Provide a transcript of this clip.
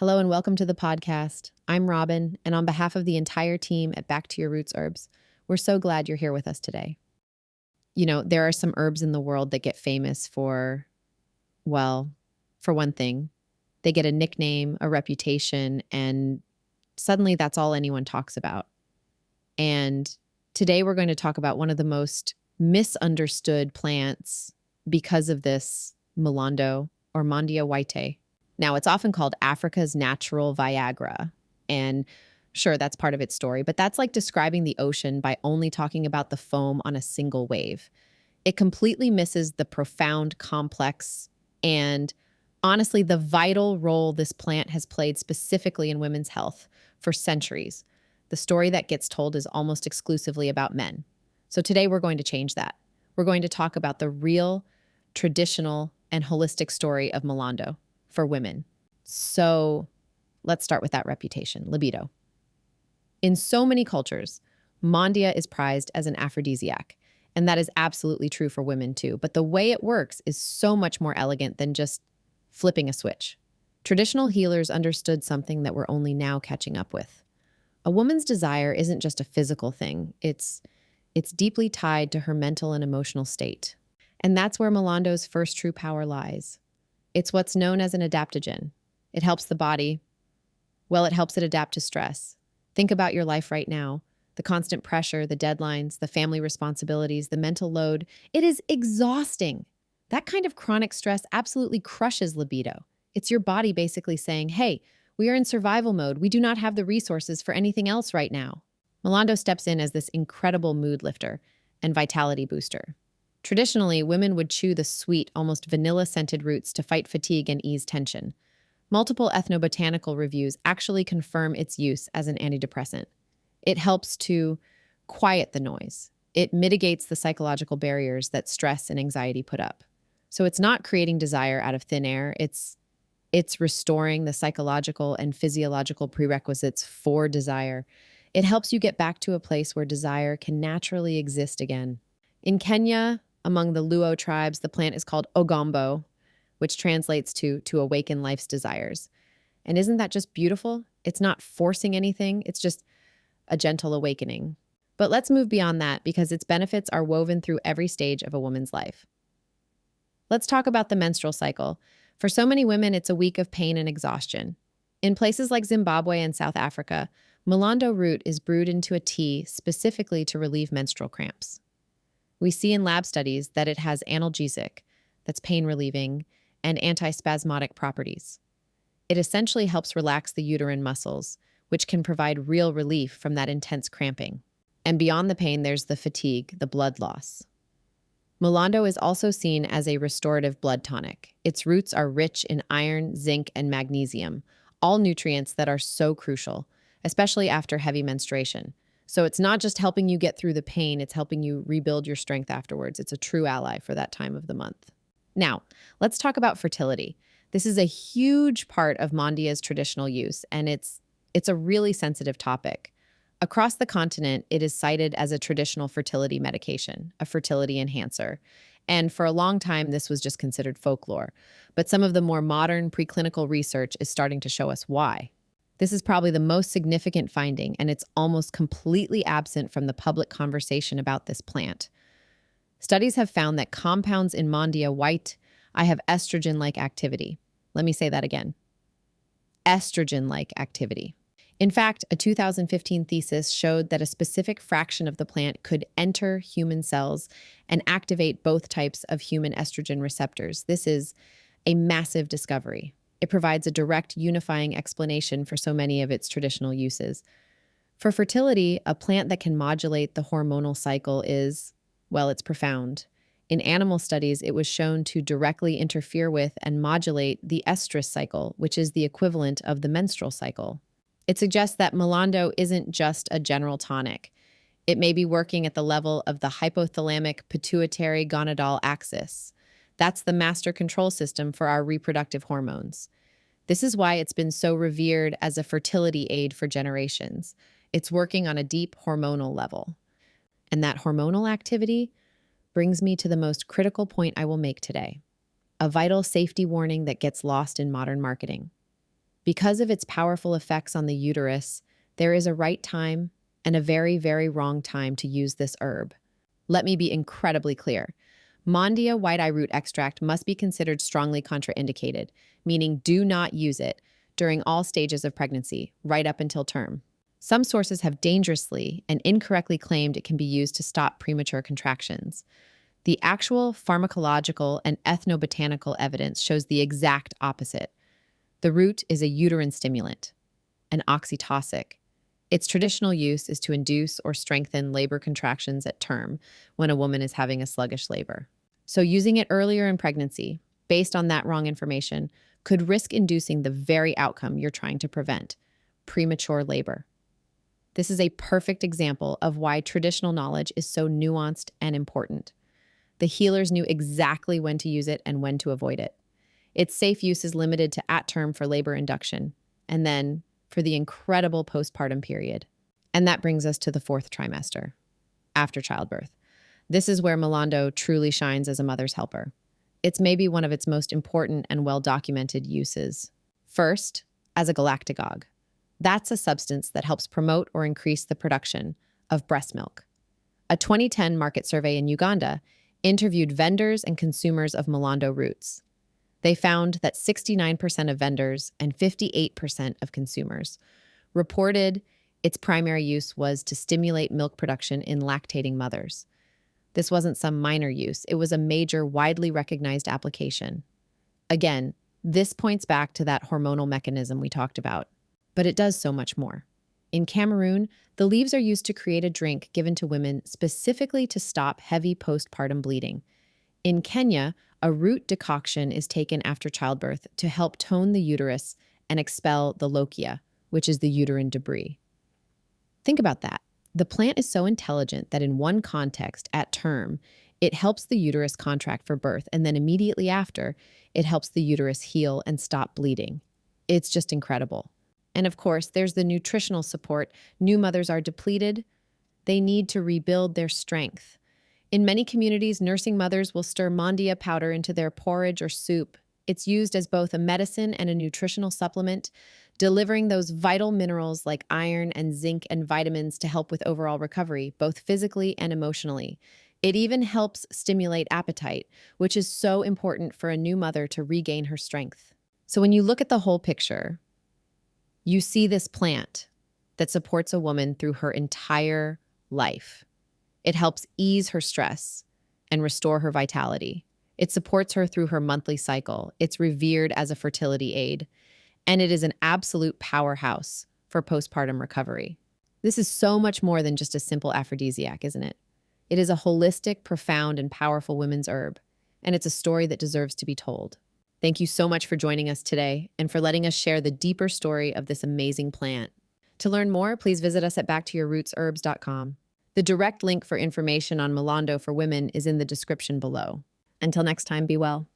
Hello and welcome to the podcast. I'm Robin, and on behalf of the entire team at Back to Your Roots Herbs, we're so glad you're here with us today. You know, there are some herbs in the world that get famous for, well, for one thing, they get a nickname, a reputation, and suddenly that's all anyone talks about. And today we're going to talk about one of the most misunderstood plants because of this, Mulondo or Mondia whitei. Now, it's often called Africa's natural Viagra. And sure, that's part of its story, but that's like describing the ocean by only talking about the foam on a single wave. It completely misses the profound, complex, and honestly, the vital role this plant has played specifically in women's health for centuries. The story that gets told is almost exclusively about men. So today we're going to change that. We're going to talk about the real, traditional, and holistic story of Mulondo for women. So let's start with that reputation, libido. In so many cultures, Mondia is prized as an aphrodisiac, and that is absolutely true for women too. But the way it works is so much more elegant than just flipping a switch. Traditional healers understood something that we're only now catching up with. A woman's desire isn't just a physical thing. It's deeply tied to her mental and emotional state. And that's where Mulondo's first true power lies. It's what's known as an adaptogen. It helps the body. Well, it helps it adapt to stress. Think about your life right now. The constant pressure, the deadlines, the family responsibilities, the mental load. It is exhausting. That kind of chronic stress absolutely crushes libido. It's your body basically saying, hey, we are in survival mode. We do not have the resources for anything else right now. Mulondo steps in as this incredible mood lifter and vitality booster. Traditionally, women would chew the sweet, almost vanilla-scented roots to fight fatigue and ease tension. Multiple ethnobotanical reviews actually confirm its use as an antidepressant. It helps to quiet the noise. It mitigates the psychological barriers that stress and anxiety put up. So it's not creating desire out of thin air. It's restoring the psychological and physiological prerequisites for desire. It helps you get back to a place where desire can naturally exist again. In Kenya, among the Luo tribes, the plant is called ogombo, which translates to awaken life's desires. And isn't that just beautiful? It's not forcing anything. It's just a gentle awakening. But let's move beyond that because its benefits are woven through every stage of a woman's life. Let's talk about the menstrual cycle. For so many women, it's a week of pain and exhaustion. In places like Zimbabwe and South Africa, Mulondo root is brewed into a tea specifically to relieve menstrual cramps. We see in lab studies that it has analgesic, that's pain relieving, and antispasmodic properties. It essentially helps relax the uterine muscles, which can provide real relief from that intense cramping. And beyond the pain, there's the fatigue, the blood loss. Mulondo is also seen as a restorative blood tonic. Its roots are rich in iron, zinc, and magnesium, all nutrients that are so crucial, especially after heavy menstruation. So it's not just helping you get through the pain, it's helping you rebuild your strength afterwards. It's a true ally for that time of the month. Now, let's talk about fertility. This is a huge part of Mondia's traditional use, and it's a really sensitive topic. Across the continent, it is cited as a traditional fertility medication, a fertility enhancer. And for a long time, this was just considered folklore. But some of the more modern preclinical research is starting to show us why. This is probably the most significant finding, and it's almost completely absent from the public conversation about this plant. Studies have found that compounds in Mondia whitei have estrogen-like activity. Let me say that again. Estrogen-like activity. In fact, a 2015 thesis showed that a specific fraction of the plant could enter human cells and activate both types of human estrogen receptors. This is a massive discovery. It provides a direct unifying explanation for so many of its traditional uses. For fertility, a plant that can modulate the hormonal cycle is, well, it's profound. In animal studies, it was shown to directly interfere with and modulate the estrous cycle, which is the equivalent of the menstrual cycle. It suggests that Mulondo isn't just a general tonic. It may be working at the level of the hypothalamic pituitary gonadal axis. That's the master control system for our reproductive hormones. This is why it's been so revered as a fertility aid for generations. It's working on a deep hormonal level. And that hormonal activity brings me to the most critical point I will make today, a vital safety warning that gets lost in modern marketing. Because of its powerful effects on the uterus, there is a right time and a very, very wrong time to use this herb. Let me be incredibly clear. Mondia whitei root extract must be considered strongly contraindicated, meaning do not use it during all stages of pregnancy, right up until term. Some sources have dangerously and incorrectly claimed it can be used to stop premature contractions. The actual pharmacological and ethnobotanical evidence shows the exact opposite. The root is a uterine stimulant, an oxytocic. Its traditional use is to induce or strengthen labor contractions at term when a woman is having a sluggish labor. So using it earlier in pregnancy, based on that wrong information, could risk inducing the very outcome you're trying to prevent: premature labor. This is a perfect example of why traditional knowledge is so nuanced and important. The healers knew exactly when to use it and when to avoid it. Its safe use is limited to at term for labor induction, and then for the incredible postpartum period. And that brings us to the 4th trimester, after childbirth. This is where Mulondo truly shines as a mother's helper. It's maybe one of its most important and well-documented uses. First, as a galactagogue. That's a substance that helps promote or increase the production of breast milk. A 2010 market survey in Uganda interviewed vendors and consumers of Mulondo roots. They found that 69% of vendors and 58% of consumers reported its primary use was to stimulate milk production in lactating mothers. This wasn't some minor use, it was a major, widely recognized application. Again, this points back to that hormonal mechanism we talked about, but it does so much more. In Cameroon, the leaves are used to create a drink given to women specifically to stop heavy postpartum bleeding. In Kenya, a root decoction is taken after childbirth to help tone the uterus and expel the lochia, which is the uterine debris. Think about that. The plant is so intelligent that in one context, at term, it helps the uterus contract for birth, and then immediately after, it helps the uterus heal and stop bleeding. It's just incredible. And of course, there's the nutritional support. New mothers are depleted. They need to rebuild their strength. In many communities, nursing mothers will stir Mondia powder into their porridge or soup. It's used as both a medicine and a nutritional supplement, delivering those vital minerals like iron and zinc and vitamins to help with overall recovery, both physically and emotionally. It even helps stimulate appetite, which is so important for a new mother to regain her strength. So when you look at the whole picture, you see this plant that supports a woman through her entire life. It helps ease her stress and restore her vitality. It supports her through her monthly cycle. It's revered as a fertility aid, and it is an absolute powerhouse for postpartum recovery. This is so much more than just a simple aphrodisiac, isn't it? It is a holistic, profound, and powerful women's herb, and it's a story that deserves to be told. Thank you so much for joining us today and for letting us share the deeper story of this amazing plant. To learn more, please visit us at backtoyourrootsherbs.com. The direct link for information on Mulondo for women is in the description below. Until next time, be well.